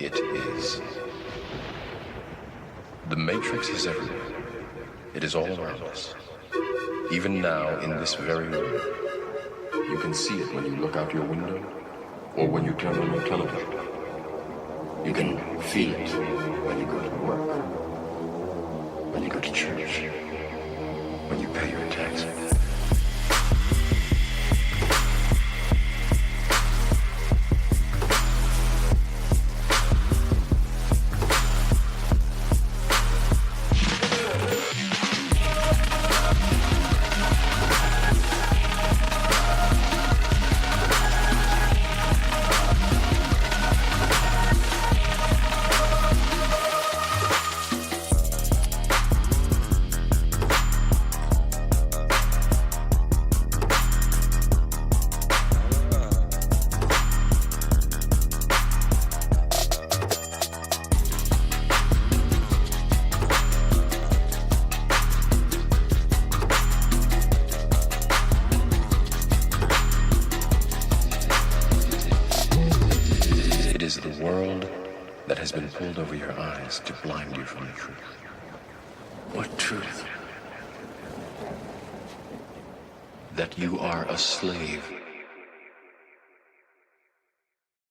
It is. The Matrix is everywhere. It is all around us. Even now, in this very room. You can see it when you look out your window or when you turn on your television. You can feel it when you go to work, when you go to church, when you pay your taxes. The world that has been pulled over your eyes to blind you from the truth. What truth? That you are a slave